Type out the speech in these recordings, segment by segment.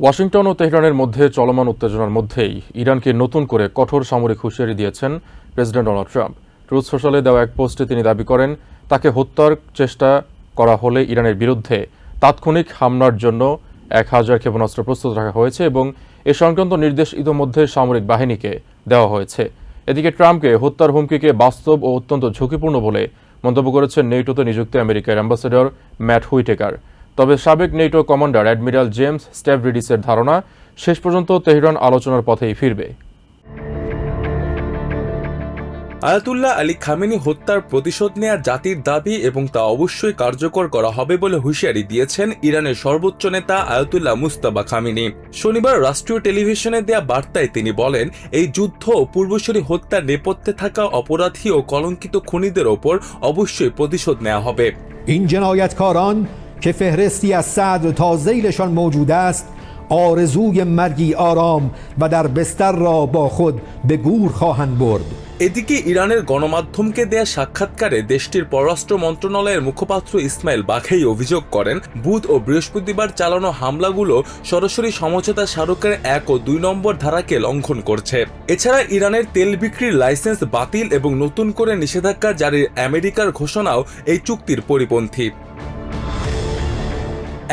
Washington ও তেহরানের মধ্যে চলমান উত্তেজনার মধ্যেই ইরানকে নতুন করে কঠোর সামরিক হুঁশিয়ারি দিয়েছেন প্রেসিডেন্ট ডোনাল্ড ট্রাম্প। ট্রুথ সোশ্যালে দেওয়া এক পোস্টে তিনি দাবি করেন, তাকে হত্যার চেষ্টা করা হলে ইরানের বিরুদ্ধে তাৎক্ষণিক হামলার জন্য 1000 ক্ষেপণাস্ত্র প্রস্তুত রাখা হয়েছে এবং এ সংক্রান্ত নির্দেশ ইতোমধ্যে সামরিক বাহিনীকে দেওয়া হয়েছে। এদিকে ট্রাম্পকে হত্যার হুমকিকে বাস্তব ও অত্যন্ত ঝুঁকিপূর্ণ বলে মন্তব্য করেছেন নেটোতে নিযুক্ত আমেরিকার অ্যাম্বাসেডর ম্যাট হুইটেকার। তবে সাবেক নেটো কমান্ডার অ্যাডমিরাল জেমস স্ট্যাভরিডিসের ধারণা, শেষ পর্যন্ত তেহরান আলোচনার পথেই ফিরবে। আয়াতুল্লাহ আলী খামেনি হত্যার প্রতিশোধ নেয়া জাতির দাবি এবং তা অবশ্যই কার্যকর করা হবে বলে হুঁশিয়ারি দিয়েছেন ইরানের সর্বোচ্চ নেতা আয়াতুল্লাহ মুজতবা খামেনি। শনিবার রাষ্ট্রীয় টেলিভিশনে দেয়া বার্তায় তিনি বলেন, এই যুদ্ধ ও পূর্বসূরি হত্যার নেপথ্যে থাকা অপরাধী ও কলঙ্কিত খুনিদের ওপর অবশ্যই প্রতিশোধ নেওয়া হবে। این جنایتکاران که فهرستی از صدر تا ذیلشان موجود است آرزوی مرگی آرام و در بستر را با خود به گور خواهند برد। এদিকে ইরানের গণমাধ্যমকে দেয়া সাক্ষাৎকারে দেশটির পররাষ্ট্র মন্ত্রণালয়ের মুখপাত্র ইসমাইল বাঘেই অভিযোগ করেন, বুধ ও বৃহস্পতিবার চালানো হামলাগুলো সরাসরি সমঝোতা স্মারকের 1 ও 2 নম্বর ধারাকে লঙ্ঘন করছে। এছাড়া ইরানের তেল বিক্রির লাইসেন্স বাতিল এবং নতুন করে নিষেধাজ্ঞা জারির আমেরিকার ঘোষণাও এই চুক্তির পরিপন্থী।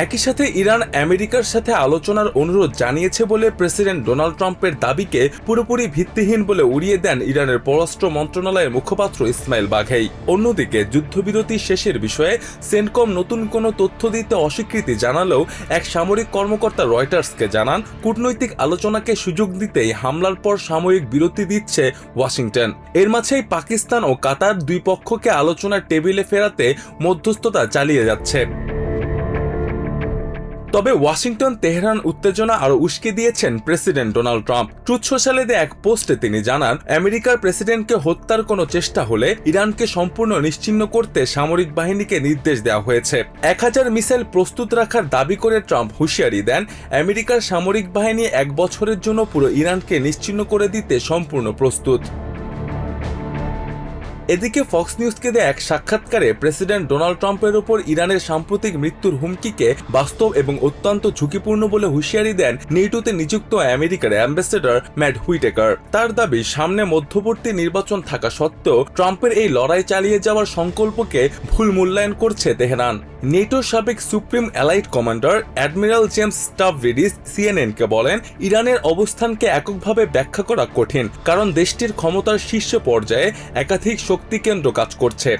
একই সাথে ইরান আমেরিকার সাথে আলোচনার অনুরোধ জানিয়েছে বলে প্রেসিডেন্ট ডোনাল্ড ট্রাম্পের দাবিকে পুরোপুরি ভিত্তিহীন বলে উড়িয়ে দেন ইরানের পররাষ্ট্র মন্ত্রণালয়ের মুখপাত্র ইসমাইল বাঘেই। অন্যদিকে যুদ্ধবিরতি শেষের বিষয়ে সেন্টকম নতুন কোনো তথ্য দিতে অস্বীকৃতি জানালেও এক সামরিক কর্মকর্তা রয়টার্সকে জানান, কূটনৈতিক আলোচনাকে সুযোগ দিতেই হামলার পর সাময়িক বিরতি দিচ্ছে ওয়াশিংটন। এর মাঝেই পাকিস্তান ও কাতার দুই পক্ষকে আলোচনার টেবিলে ফেরাতে মধ্যস্থতা চালিয়ে যাচ্ছে। তবে ওয়াশিংটন তেহরান উত্তেজনা আরো উস্কে দিয়েছেন প্রেসিডেন্ট ডোনাল্ড ট্রাম্প। ট্রুথ সোশ্যালে দেয়া এক পোস্টে তিনি জানান, আমেরিকার প্রেসিডেন্টকে হত্যার কোনো চেষ্টা হলে ইরানকে সম্পূর্ণ নিশ্চিহ্ন করতে সামরিক বাহিনীকে নির্দেশ দেওয়া হয়েছে। 1000 মিসাইল প্রস্তুত রাখার দাবি করে ট্রাম্প হুঁশিয়ারি দেন, আমেরিকার সামরিক বাহিনী 1 বছরের জন্য পুরো ইরানকে নিশ্চিহ্ন করে দিতে সম্পূর্ণ প্রস্তুত। এদিকে ফক্স নিউজকে দেয়া এক সাক্ষাৎকারে প্রেসিডেন্ট ডোনাল্ড ট্রাম্পের ওপর ইরানের সাম্প্রতিক মৃত্যুর হুমকিকে বাস্তব এবং অত্যন্ত ঝুঁকিপূর্ণ বলে হুঁশিয়ারি দেন নেটোতে নিযুক্ত আমেরিকার অ্যাম্বাসেডর ম্যাট হুইটেকার। তার দাবি, সামনে মধ্যবর্তী নির্বাচন থাকা সত্ত্বেও ট্রাম্পের এই লড়াই চালিয়ে যাওয়ার সংকল্পকে ভুল মূল্যায়ন করছে তেহরান। নেটোর সাবেক supreme allied commander admiral James Stavridis সিএনএনকে বলেন, ইরানের অবস্থানকে এককভাবে ব্যাখ্যা করা কঠিন, কারণ দেশটির ক্ষমতার শীর্ষ পর্যায়ে একাধিক শক্তি কেন্দ্র কাজ করছে।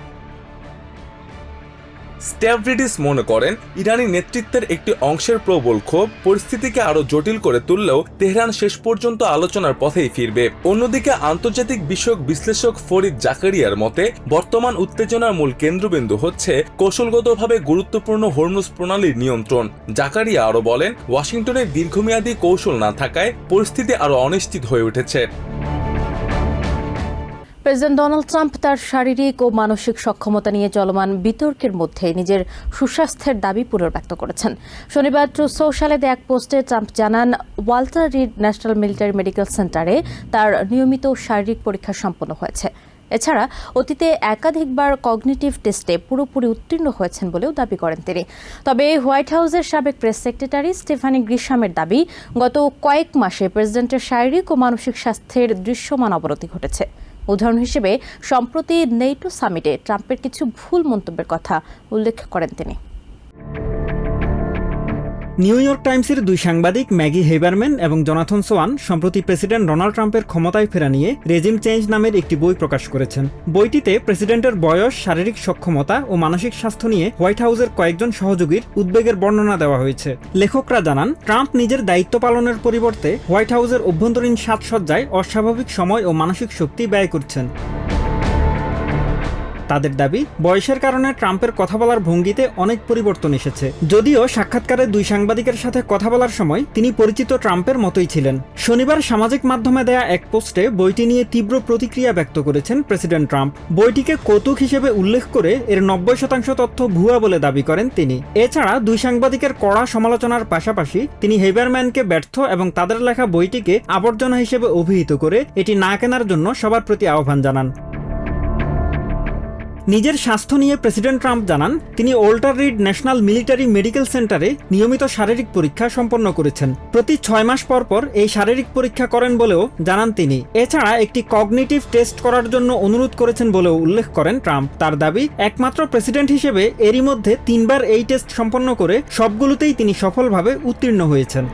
স্ট্যাভরিডিস মনে করেন, ইরানি নেতৃত্বের একটি অংশের প্রবল ক্ষোভ পরিস্থিতিকে আরো জটিল করে তুললেও তেহরান শেষ পর্যন্ত আলোচনার পথেই ফিরবে। অন্যদিকে আন্তর্জাতিক বিষয়ক বিশ্লেষক ফরিদ জাকারিয়ার মতে, বর্তমান উত্তেজনার মূল কেন্দ্রবিন্দু হচ্ছে কৌশলগতভাবে গুরুত্বপূর্ণ হরমুজ প্রণালীর নিয়ন্ত্রণ। জাকারিয়া আরো বলেন, ওয়াশিংটনের দীর্ঘমেয়াদী কৌশল না থাকায় পরিস্থিতি আরো অনিশ্চিত হয়ে উঠেছে। প্রেসিডেন্ট ডোনাল্ড ট্রাম্প তার শারীরিক ও মানসিক সক্ষমতা নিয়ে চলমান বিতর্কের মধ্যে নিজের সুস্বাস্থ্যের দাবি পুনর্ব্যক্ত করেছেন। শনিবার ট্রুথ সোশ্যালে দেয়া এক পোস্টে ট্রাম্প জানান, Walter read national military medical সেন্টারে তার নিয়মিত শারীরিক পরীক্ষা সম্পন্ন হয়েছে। এছাড়া অতীতে একাধিকবার কগনিটিভ টেস্টে পুরোপুরি উত্তীর্ণ হয়েছেন বলেও দাবি করেন তিনি। তবে হোয়াইট হাউসের সাবেক প্রেস সেক্রেটারি স্টিফানি গ্রিশামের দাবি, গত কয়েক মাসে প্রেসিডেন্টের শারীরিক ও মানসিক স্বাস্থ্যের দৃশ্যমান অবনতি ঘটেছে। উদাহরণ হিসেবে সম্প্রতি নেটো সামিটে ট্রাম্পের কিছু ভুল মন্তব্যের কথা উল্লেখ করেন তিনি। নিউ ইয়র্ক টাইমসের 2 সাংবাদিক ম্যাগি হেবারম্যান এবং জোনাথন সোয়ান সম্প্রতি প্রেসিডেন্ট ডোনাল্ড ট্রাম্পের ক্ষমতায় ফেরা নিয়ে রেজিম চেঞ্জ নামের একটি বই প্রকাশ করেছেন। বইটিতে প্রেসিডেন্টের বয়স, শারীরিক সক্ষমতা ও মানসিক স্বাস্থ্য নিয়ে হোয়াইট হাউসের কয়েকজন সহযোগীর উদ্বেগের বর্ণনা দেওয়া হয়েছে। লেখকরা জানান, ট্রাম্প নিজের দায়িত্ব পালনের পরিবর্তে হোয়াইট হাউসের অভ্যন্তরীণ সাজসজ্জায় অস্বাভাবিক সময় ও মানসিক শক্তি ব্যয় করছেন। তাদের দাবি, বয়সের কারণে ট্রাম্পের কথা বলার ভঙ্গিতে অনেক পরিবর্তন এসেছে। যদিও সাক্ষাৎকারে 2 সাংবাদিকের সাথে কথা বলার সময় তিনি পরিচিত ট্রাম্পের মতোই ছিলেন। শনিবার সামাজিক মাধ্যমে দেয়া এক পোস্টে বইটি নিয়ে তীব্র প্রতিক্রিয়া ব্যক্ত করেছেন প্রেসিডেন্ট ট্রাম্প। বইটিকে কৌতুক হিসেবে উল্লেখ করে এর 90% তথ্য ভুয়া বলে দাবি করেন তিনি। এছাড়া 2 সাংবাদিকের কড়া সমালোচনার পাশাপাশি তিনি হেবারম্যানকে ব্যর্থ এবং তাদের লেখা বইটিকে আবর্জনা হিসেবে অভিহিত করে এটি না কেনার জন্য সবার প্রতি আহ্বান জানান। নিজের স্বাস্থ্য নিয়ে প্রেসিডেন্ট ট্রাম্প জানান তিনি alter read national military medical সেন্টারে নিয়মিত শারীরিক পরীক্ষা সম্পন্ন করেছেন। প্রতি 6 মাস পর পর এই শারীরিক পরীক্ষা করেন বলেও জানান তিনি। এছাড়া একটি কগনিটিভ টেস্ট করার জন্য অনুরোধ করেছেন বলেও উল্লেখ করেন ট্রাম্প। তার দাবি, একমাত্র প্রেসিডেন্ট হিসেবে এরই মধ্যে 3 বার এই টেস্ট সম্পন্ন করে সবগুলোতেই তিনি সফলভাবে উত্তীর্ণ হয়েছেন।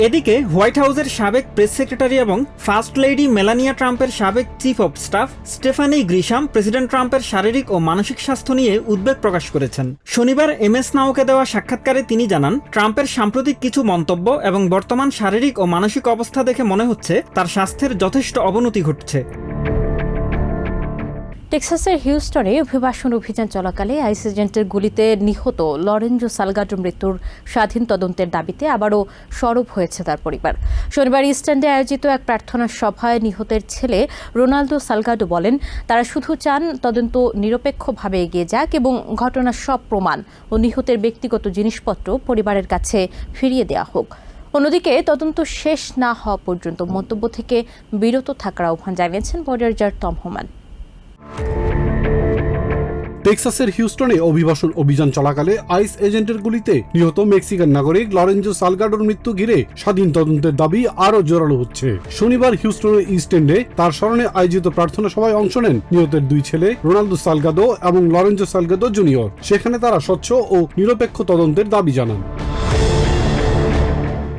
এদিকে হোয়াইট হাউসের সাবেক প্রেস সেক্রেটারি এবং ফার্স্ট লেডি মেলানিয়া ট্রাম্পের সাবেক chief of staff Stephanie Grisham president ট্রাম্পের শারীরিক ও মানসিক স্বাস্থ্য নিয়ে উদ্বেগ প্রকাশ করেছেন। শনিবার MS নাওকে দেওয়া সাক্ষাৎকারে তিনি জানান, ট্রাম্পের সাম্প্রতিক কিছু মন্তব্য এবং বর্তমান শারীরিক ও মানসিক অবস্থা দেখে মনে হচ্ছে তার স্বাস্থ্যের যথেষ্ট অবনতি ঘটছে। টেক্সাসের হিউস্টনে অভিবাসন অভিযান চলাকালে আইস এজেন্টের গুলিতে নিহত লরেঞ্জো সালগাডোর মৃত্যুর স্বাধীন তদন্তের দাবিতে আবারও সরব হয়েছে তার পরিবার। শনিবার ইস্টার্নে আয়োজিত এক প্রার্থনা সভায় নিহতের ছেলে রোনালদো সালগাডো বলেন, তারা শুধু চান তদন্ত নিরপেক্ষভাবে এগিয়ে যাক এবং ঘটনার সব প্রমাণ ও নিহতের ব্যক্তিগত জিনিসপত্র পরিবারের কাছে ফিরিয়ে দেওয়া হোক। অন্যদিকে তদন্ত শেষ না হওয়া পর্যন্ত মন্তব্য থেকে বিরত থাকার আহ্বান জানিয়েছেন বর্ডার জাজ টম হোমান। টেক্সাসের হিউস্টনে অভিবাসন অভিযান চলাকালে আইস এজেন্টের গুলিতে নিহত মেক্সিকান নাগরিক লরেঞ্জো সালগাডোর মৃত্যু ঘিরে স্বাধীন তদন্তের দাবি আরও জোরালো হচ্ছে। শনিবার হিউস্টনের ইস্ট এন্ডে তার স্মরণে আয়োজিত প্রার্থনা সভায় অংশ নেন নিহতের 2 ছেলে রোনালদো সালগাদো এবং লরেঞ্জো সালগাদো জুনিয়র। সেখানে তারা স্বচ্ছ ও নিরপেক্ষ তদন্তের দাবি জানান।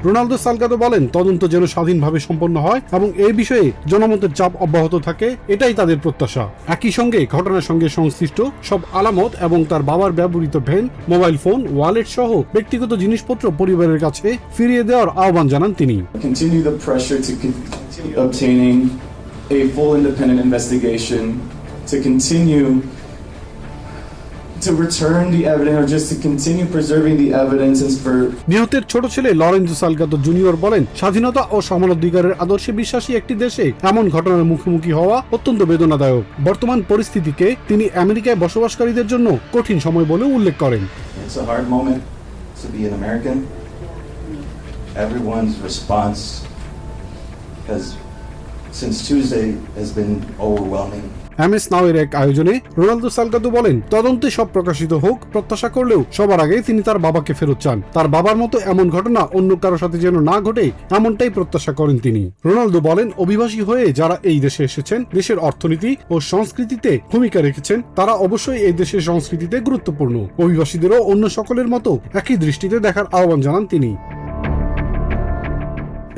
রোনালদো সালগাদো বলেন, তদন্ত যেন স্বাধীনভাবে সম্পন্ন হয় এবং এই বিষয়ে জনমতের চাপ অব্যাহত থাকে, এটাই তাদের প্রত্যাশা। একই সঙ্গে ঘটনার সঙ্গে সংশ্লিষ্ট সব আলামত এবং তার বাবার ব্যবহৃত ভ্যান, মোবাইল ফোন, ওয়ালেট সহ ব্যক্তিগত জিনিসপত্র পরিবারের কাছে ফিরিয়ে দেওয়ার আহ্বান জানান তিনি। Continue the pressure to continue obtaining a full independent investigation, to continue to return the evidence or just to continue preserving the evidence and for নিহতের ছোট ছেলে লরেঞ্জো সালগাদো জুনিয়র বলেন, স্বাধীনতা ও সমানাধিকারের আদর্শে বিশ্বাসী একটি দেশে এমন ঘটনার মুখোমুখি হওয়া অত্যন্ত বেদনাদায়ক। বর্তমান পরিস্থিতিকে তিনি আমেরিকায় বসবাসকারীদের জন্য কঠিন সময় বলে উল্লেখ করেন। It's a hard moment to be an American. Everyone's response has since Tuesday has been overwhelming. MS নাও এর এক আয়োজনে রোনালদো সালগাদো বলেন, তদন্তে সব প্রকাশিত হোক, প্রত্যাশা করলেও সবার আগে তিনি তার বাবাকে ফেরত চান। তার বাবার মতো এমন ঘটনা অন্য কারো সাথে যেন না ঘটে, এমনটাই প্রত্যাশা করেন তিনি। রোনালদো বলেন, অভিবাসী হয়ে যারা এই দেশে এসেছেন, দেশের অর্থনীতি ও সংস্কৃতিতে ভূমিকা রেখেছেন, তারা অবশ্যই এই দেশের সংস্কৃতিতে গুরুত্বপূর্ণ। অভিবাসীদেরও অন্য সকলের মতো একই দৃষ্টিতে দেখার আহ্বান জানান তিনি।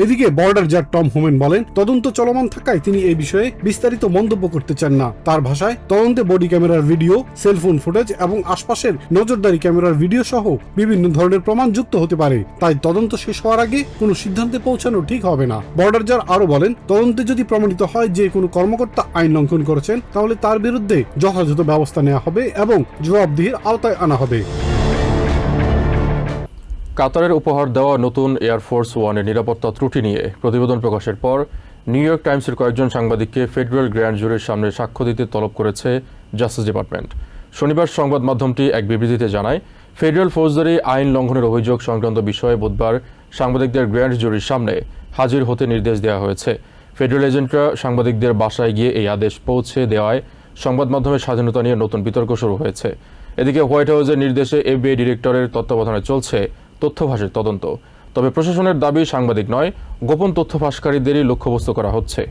এদিকে বর্ডার জাজ টম হোমেন বলেন, তদন্ত চলমান থাকায় তিনি এই বিষয়ে বিস্তারিত মন্তব্য করতে চান না। তার ভাষায়, তদন্তে বডি ক্যামেরার ভিডিও, সেলফোন ফুটেজ এবং আশপাশের নজরদারি ক্যামেরার ভিডিও সহ বিভিন্ন ধরনের প্রমাণ যুক্ত হতে পারে। তাই তদন্ত শেষ হওয়ার আগে কোনো সিদ্ধান্তে পৌঁছানো ঠিক হবে না। বর্ডার জাজ আরো বলেন, তদন্তে যদি প্রমাণিত হয় যে কোনো কর্মকর্তা আইন লঙ্ঘন করেছেন, তাহলে তার বিরুদ্ধে যথাযথ ব্যবস্থা নেওয়া হবে এবং জবাবদিহির আওতায় আনা হবে। কাতারের উপহার দেওয়া নতুন এয়ারফোর্স ওয়ানের নিরাপত্তা ত্রুটি নিয়ে প্রতিবেদন প্রকাশের পর নিউ ইয়র্ক টাইমসের কয়েকজন সাংবাদিককে ফেডারেল গ্র্যান্ড জুরির সামনে সাক্ষ্য দিতে তলব করেছে জাস্টিস ডিপার্টমেন্ট। শনিবার সংবাদ মাধ্যমটি এক বিবৃতিতে জানায়, ফেডারেল ফৌজদারি আইন লঙ্ঘনের অভিযোগ সংক্রান্ত বিষয়ে বুধবার সাংবাদিকদের গ্র্যান্ড জুরির সামনে হাজির হতে নির্দেশ দেওয়া হয়েছে। ফেডারেল এজেন্টরা সাংবাদিকদের বাসায় গিয়ে এই আদেশ পৌঁছে দেওয়ায় সংবাদ মাধ্যমের স্বাধীনতা নিয়ে নতুন বিতর্ক শুরু হয়েছে। এদিকে হোয়াইট হাউসের নির্দেশে FBI ডিরেক্টরের তত্ত্বাবধানে চলছে তথ্য ফাঁসের তদন্ত। তবে প্রশাসনের দাবি সাংবাদিক নয়, গোপন তথ্য ফাঁসকারীদেরই লক্ষ্যবস্তু করা হচ্ছে।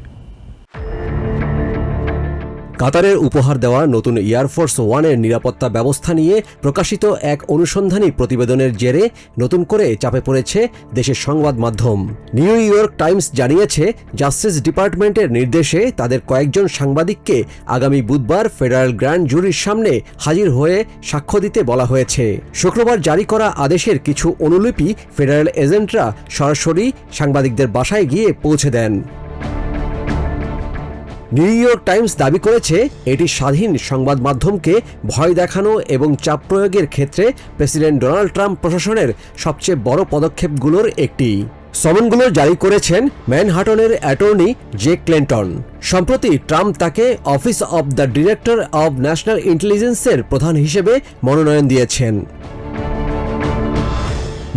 কাতারের উপহার দেওয়া নতুন এয়ারফোর্স ওয়ানের নিরাপত্তা ব্যবস্থা নিয়ে প্রকাশিত এক অনুসন্ধানী প্রতিবেদনের জেরে নতুন করে চাপে পড়েছে দেশের সংবাদ মাধ্যম। নিউ ইয়র্ক টাইমস জানিয়েছে, জাস্টিস ডিপার্টমেন্টের নির্দেশে তাদের কয়েকজন সাংবাদিককে আগামী বুধবার ফেডারেল গ্র্যান্ড জুরির সামনে হাজির হয়ে সাক্ষ্য দিতে বলা হয়েছে। শুক্রবার জারি করা আদেশের কিছু অনুলিপি ফেডারেল এজেন্টরা সরাসরি সাংবাদিকদের বাসায় গিয়ে পৌঁছে দেন। নিউ ইয়র্ক টাইমস দাবি করেছে, এটি স্বাধীন সংবাদ মাধ্যমকে ভয় দেখানো এবং চাপ প্রয়োগের ক্ষেত্রে প্রেসিডেন্ট ডোনাল্ড ট্রাম্প প্রশাসনের সবচেয়ে বড় পদক্ষেপগুলোর একটি। সমনগুলো জারি করেছেন ম্যানহাটনের অ্যাটর্নি জেক ক্লিনটন। সম্প্রতি ট্রাম্প তাকে office of the director of national ইন্টেলিজেন্সের প্রধান হিসেবে মনোনয়ন দিয়েছেন।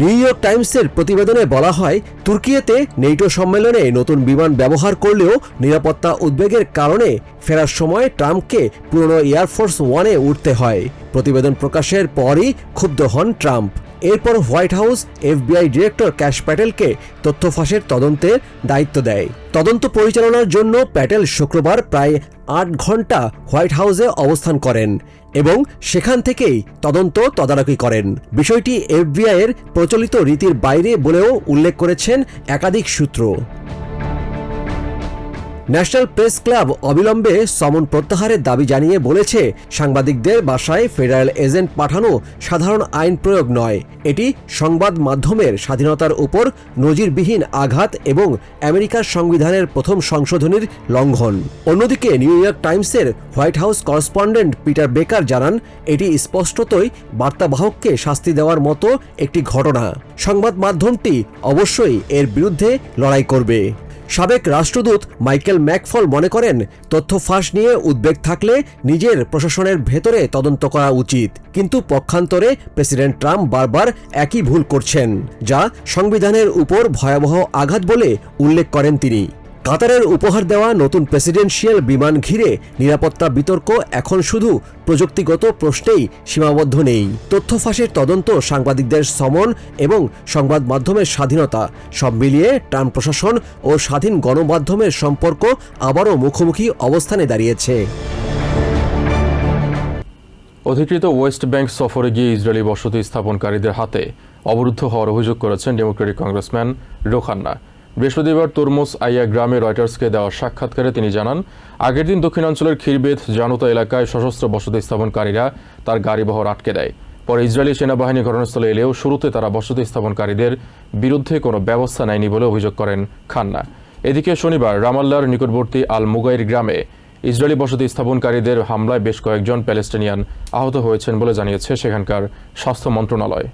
নিউ ইয়র্ক টাইমসের প্রতিবেদনে বলা হয়, তুর্কিয়েতে নেটো সম্মেলনে নতুন বিমান ব্যবহার করলেও নিরাপত্তা উদ্বেগের কারণে ফেরার সময় ট্রাম্পকে পুরনো এয়ারফোর্স ওয়ানে উঠতে হয়। প্রতিবেদন প্রকাশের পরই ক্ষুব্ধ হন ট্রাম্প। এরপর White House FBI director Kash প্যাটেলকে তথ্য ফাঁসের তদন্তের দায়িত্ব দেয়। তদন্ত পরিচালনার জন্য প্যাটেল শুক্রবার প্রায় 8 ঘন্টা হোয়াইট হাউসে অবস্থান করেন এবং সেখান থেকেই তদারকি করেন। বিষয়টি FBI এর প্রচলিত রীতির বাইরে বলেও উল্লেখ করেছেন একাধিক সূত্র। ন্যাশনাল প্রেস ক্লাব অবিলম্বে সমন প্রত্যাহারের দাবি জানিয়ে বলেছে, সাংবাদিকদের বাসায় ফেডারেল এজেন্ট পাঠানো সাধারণ আইন প্রয়োগ নয়, এটি সংবাদ মাধ্যমের স্বাধীনতার উপর নজিরবিহীন আঘাত এবং আমেরিকার সংবিধানের প্রথম সংশোধনীর লঙ্ঘন। অন্যদিকে নিউ ইয়র্ক টাইমসের White House correspondent Peter Baker জানান, এটি স্পষ্টতই বার্তাবাহককে শাস্তি দেওয়ার মতো একটি ঘটনা। সংবাদ মাধ্যমটি অবশ্যই এর বিরুদ্ধে লড়াই করবে। সাবেক রাষ্ট্রদূত মাইকেল ম্যাকফল মনে করেন, তথ্য ফাঁস নিয়ে উদ্বেগ থাকলে নিজের প্রশাসনের ভেতরে তদন্ত করা উচিত, কিন্তু পক্ষান্তরে প্রেসিডেন্ট ট্রাম্প বারবার একই ভুল করছেন, যা সংবিধানের উপর ভয়াবহ আঘাত বলে উল্লেখ করেন তিনি। কাতারের উপহার দেওয়া নতুন প্রেসিডেন্সিয়াল বিমান ঘিরে নিরাপত্তা বিতর্ক এখন শুধু প্রযুক্তিগত প্রশ্নেই সীমাবদ্ধ নেই। তথ্য ফাঁসের তদন্ত, সাংবাদিকদের সমন এবং সংবাদ মাধ্যমের স্বাধীনতা সব মিলিয়ে ট্রাম্প প্রশাসন ও স্বাধীন গণমাধ্যমের সম্পর্ক আবারও মুখোমুখি অবস্থানে দাঁড়িয়েছে। অধিকৃত ওয়েস্ট ব্যাংক সফরে গিয়ে ইসরায়েলি বসতি স্থাপনকারীদের হাতে অবরুদ্ধ হওয়ার অভিযোগ করেছেন ডেমোক্রেটিক কংগ্রেসম্যান রো খান্না। বৃহস্পতিবার তরমুজ আইয়া গ্রামে রয়টার্সকে দেওয়া সাক্ষাৎকারে তিনি জানান, আগের দিন দক্ষিণাঞ্চলের খিরবেত জানুতা এলাকায় সশস্ত্র বসতি স্থাপনকারীরা তার গাড়িবহর আটকে দেয়। পরে ইসরায়েলি সেনাবাহিনী ঘটনাস্থলে এলেও শুরুতে তারা বসতি স্থাপনকারীদের বিরুদ্ধে কোনো ব্যবস্থা নেয়নি বলে অভিযোগ করেন খান্না। এদিকে শনিবার রামাল্লার নিকটবর্তী আল মুগাইর গ্রামে ইসরায়েলি বসতি স্থাপনকারীদের হামলায় বেশ কয়েকজন প্যালেস্টিনিয়ান আহত হয়েছেন বলে জানিয়েছে সেখানকার স্বাস্থ্য মন্ত্রণালয়।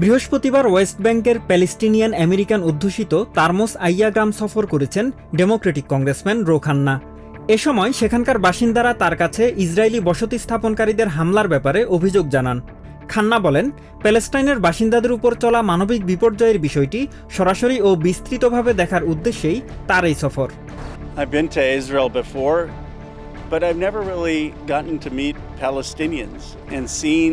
বৃহস্পতিবার ওয়েস্ট ব্যাংকের প্যালেস্টিনিয়ান আমেরিকান অধ্যুষিত তারমোস আইয়া গ্রাম সফর করেছেন ডেমোক্রেটিক কংগ্রেসম্যান রো খান্না। এ সময় সেখানকার বাসিন্দারা তার কাছে ইসরায়েলি বসতি স্থাপনকারীদের হামলার ব্যাপারে অভিযোগ জানান। খান্না বলেন, প্যালেস্টাইনের বাসিন্দাদের উপর চলা মানবিক বিপর্যয়ের বিষয়টি সরাসরি ও বিস্তৃতভাবে দেখার উদ্দেশ্যেই তার এই সফর। I've been to Israel before, but I've never really gotten to meet Palestinians and seen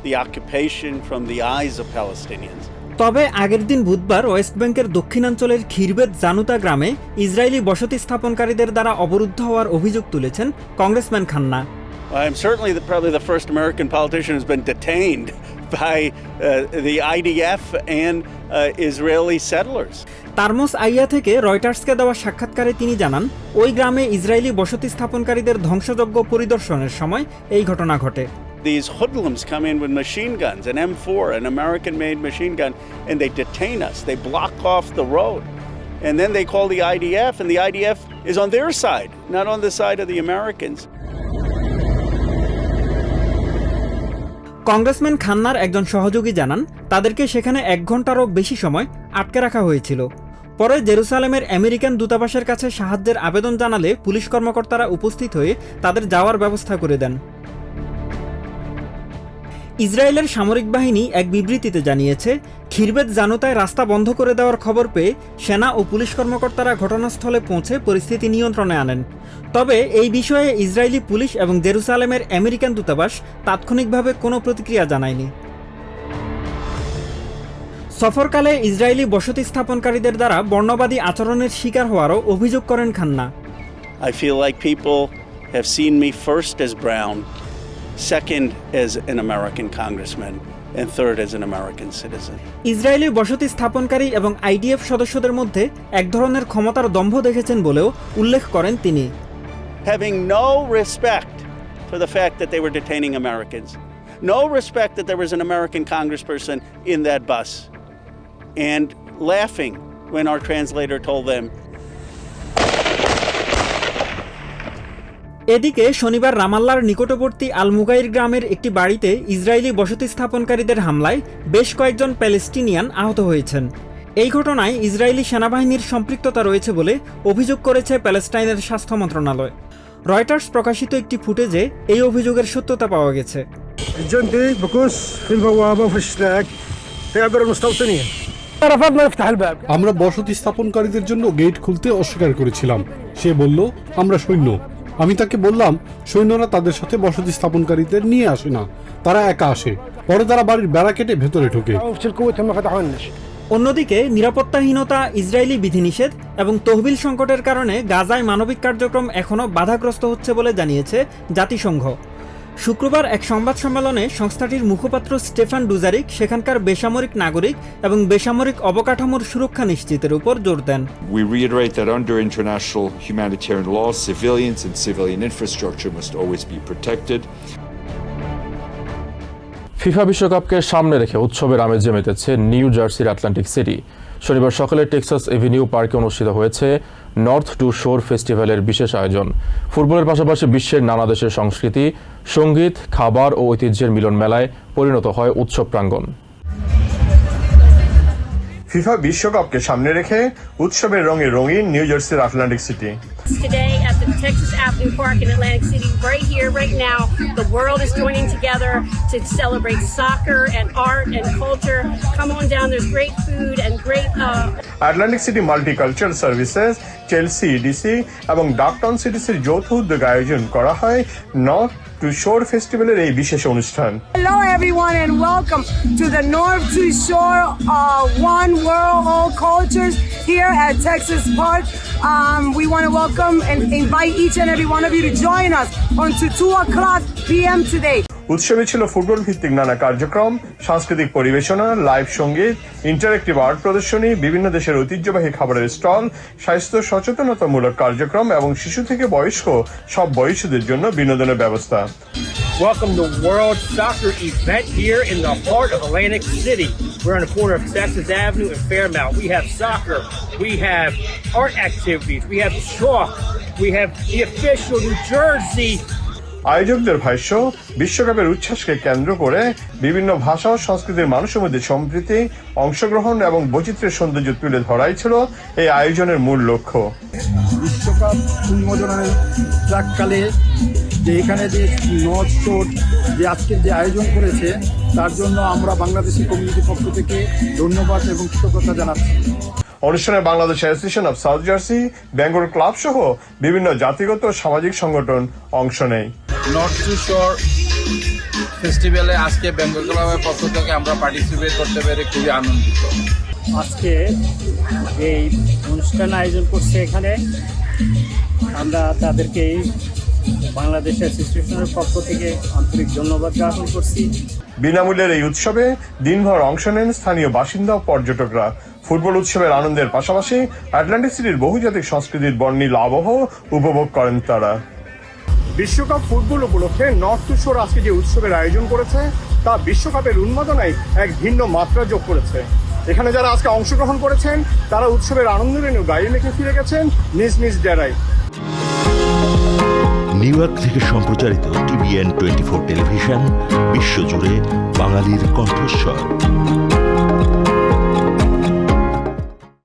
the occupation from the eyes of Palestinians. তবে আগের দিন বুধবার ওয়েস্ট ব্যাংকের দক্ষিণাঞ্চলের খিরবেত জানুতা গ্রামে ইসরায়েলি বসতি স্থাপনকারীদের দ্বারা অবরুদ্ধ হওয়ার অভিযোগ তুলেছেন congressman Khanna. I'm certainly probably the first American politician who's been detained by the IDF and Israeli settlers. তারমোস আইয়া থেকে রয়টার্সকে দেওয়া সাক্ষাৎকারে তিনি জানান, ওই গ্রামে ইসরায়েলি বসতি স্থাপনকারীদের ধ্বংসযজ্ঞ পরিদর্শনের সময় এই ঘটনা ঘটে। These hoodlums come in with machine guns, an M4, an American-made machine gun, and they detain us. They block off the road. And then they call the IDF, and the IDF is on their side, not on the side of the Americans. Congressman খান্নার একজন সহযোগী জানান, তাদেরকে সেখানে 1 ঘন্টারও বেশি সময় আটকে রাখা হয়েছিল। পরে জেরুসালেমের আমেরিকান দূতাবাসের কাছে সাহায্যের আবেদন জানালে পুলিশ কর্মকর্তারা উপস্থিত হয়ে তাদের যাওয়ার ব্যবস্থা করে দেন। ইসরায়েলের সামরিক বাহিনী এক বিবৃতিতে জানিয়েছে, খিরবেত জানুতায় রাস্তা বন্ধ করে দেওয়ার খবর পেয়ে সেনা ও পুলিশ কর্মকর্তারা ঘটনাস্থলে পৌঁছে পরিস্থিতি নিয়ন্ত্রণে আনেন। তবে এই বিষয়ে ইসরায়েলি পুলিশ এবং জেরুসালেমের আমেরিকান দূতাবাস তাৎক্ষণিকভাবে কোনো প্রতিক্রিয়া জানায়নি। সফরকালে ইসরায়েলি বসতি স্থাপনকারীদের দ্বারা বর্ণবাদী আচরণের শিকার হওয়ারও অভিযোগ করেন Khanna. I feel like people have seen me first as brown, second as an American congressman, and third as an American citizen. Israeli বসতি স্থাপনকারী এবং IDF সদস্যদের মধ্যে এক ধরনের ক্ষমতার দম্ভ দেখেছেন বলেও উল্লেখ করেন তিনি। Having no respect for the fact that they were detaining Americans, no respect that there was an American congressperson in that bus, and laughing when our translator told them. এদিকে শনিবার রামাল্লার নিকটবর্তী আল মুগাইর গ্রামের একটি বাড়িতে ইসরায়েলি বসতি স্থাপনকারীদের হামলায় বেশ কয়েকজন প্যালেস্টিনিয়ান আহত হয়েছেন। এই ঘটনায় ইসরায়েলি সেনাবাহিনীর সম্পৃক্ততা রয়েছে বলে অভিযোগ করেছে প্যালেস্টাইনের স্বাস্থ্য মন্ত্রণালয়। রয়টার্স প্রকাশিত একটি ফুটেজে এই অভিযোগের সত্যতা পাওয়া গেছে। الجندي بكوس في البوابة وفي الشلاك يعبر المستوطنين رفضنا نفتح الباب আমরা বসতি স্থাপনকারীদের জন্য গেট খুলতে অস্বীকার করেছিলাম। সে বলল আমরা সৈন্য। আমি তাকে বললাম সৈন্যরা তাদের সাথে বসতি স্থাপনকারীদের নিয়ে আসে না, তারা একা আসে। পরে তারা বাড়ির বেড়া কেটে ভেতরে ঢোকে। অন্যদিকে নিরাপত্তাহীনতা, ইসরায়েলি বিধিনিষেধ এবং তহবিল সংকটের কারণে গাজায় মানবিক কার্যক্রম এখনও বাধাগ্রস্ত হচ্ছে বলে জানিয়েছে জাতিসংঘ। শুক্রবার এক সংবাদ সম্মেলনে সংস্থাটির মুখপাত্র স্টেফান ডুজারিক সেখানকার বেসামরিক নাগরিক এবং বেসামরিক অবকাঠামোর সুরক্ষা নিশ্চিতের উপর জোর দেন। We reiterate that under international humanitarian law, civilians and civilian infrastructure must always be protected. FIFA বিশ্বকাপকে সামনে রেখে উৎসবের আমেজে মেতেছে নিউ জার্সির আটলান্টিক সিটি। শনিবার সকালে টেক্সাস এভিনিউ পার্কে অনুষ্ঠিত হয়েছে নর্থ টু শোর ফেস্টিভ্যালের বিশেষ আয়োজন। ফুটবলের পাশাপাশি বিশ্বের নানা দেশের সংস্কৃতি, সঙ্গীত, খাবার ও ঐতিহ্যের মিলন মেলায় পরিণত হয় উৎসব প্রাঙ্গণ। ফিফা বিশ্বকাপকে সামনে রেখে উৎসবের রঙে রঙিন নিউ জার্সির Atlantic city. Today at the Texas Avenue Park in Atlantic City, right here, right now, the world is joining together to celebrate soccer and art and culture. Come on down, there's great food and great... Atlantic city multicultural services, Chelsea EDC এবং ডাকটাউন সিটিসের যৌথ উদ্যোগে আয়োজন করা হয় north two শোর ফেস্টিভ্যালের এই বিশেষ অনুষ্ঠান। Hello everyone and welcome to the North to Shore One World All Cultures here at Texas Park. We want to welcome and invite each and every one of you to join us on 2:00 p.m. today. উৎসবে ছিল football ভিত্তিক নানা কার্যক্রম, সাংস্কৃতিক পরিবেশনা, live সঙ্গীত, interactive art প্রদর্শনী, বিভিন্ন দেশের ঐতিহ্যবাহী খাবারের স্টল, স্বাস্থ্য সচেতনতামূলক কার্যক্রম এবং শিশু থেকে বয়স্ক সব বয়সীদের জন্য বিনোদনের ব্যবস্থা। Welcome to World Soccer event here in the heart of Atlantic City. We're on the corner of Texas Avenue and Fairmount. We have soccer, we have art activities, we have chalk, we have the official New Jersey. আয়োজকদের ভাষ্য, বিশ্বকাপের উচ্ছ্বাসকে কেন্দ্র করে বিভিন্ন ভাষা ও সংস্কৃতির মানুষের মধ্যে সম্প্রীতি, অংশগ্রহণ এবং বৈচিত্র্যের সৌন্দর্য তুলে ধরাই ছিল এই আয়োজনের মূল লক্ষ্য। বিশ্বকাপ উন্মোচনের প্রাককালে যে এখানে যে নর্থ শোর যে আজকের যে আয়োজন করেছে তার জন্য আমরা বাংলাদেশি কমিউনিটির পক্ষ থেকে ধন্যবাদ এবং কৃতজ্ঞতা জানাচ্ছি। অনুষ্ঠানে Bangladesh association of south jersey, Bengal club সহ বিভিন্ন জাতিগত ও সামাজিক সংগঠন অংশ নেয়। নর্থ টু শোর ফেস্টিভ্যালে আজকে বেঙ্গল ক্লাবের পক্ষ থেকে আমরা পার্টিসিপেট করতে পেরে খুবই আনন্দিত। আজকে এই অনুষ্ঠান আয়োজন করছে এখানে, আমরা তাদেরকে বাংলাদেশ অ্যাসোসিয়েশনের পক্ষ থেকে আন্তরিক ধন্যবাদ জ্ঞাপন করছি। বিনামূল্যের এই উৎসবে দিনভর অংশ নেন স্থানীয় বাসিন্দা ও পর্যটকরা। ফুটবল উৎসবের আনন্দের পাশাপাশি আটলান্টিক সিটির বহুজাতিক সংস্কৃতির বর্ণিল আবহ উপভোগ করেন তারা। বিশ্বকাপ ফুটবল উপলক্ষে নর্থ টু শোর আজকে যে উৎসবের আয়োজন করেছে তা বিশ্বকাপের উন্মাদনায় এক ভিন্ন মাত্রা যোগ করেছে। এখানে যারা আজকে অংশগ্রহণ করেছেন তারা উৎসবের আনন্দের নিয়ে গাড়ি লেখে ফিরে গেছেন নিজ নিজ ডেরায়। নিউ ইয়র্ক থেকে সম্প্রচারিত TVN 24 টেলিভিশন বিশ্বজুড়ে বাঙালির কণ্ঠস্বর।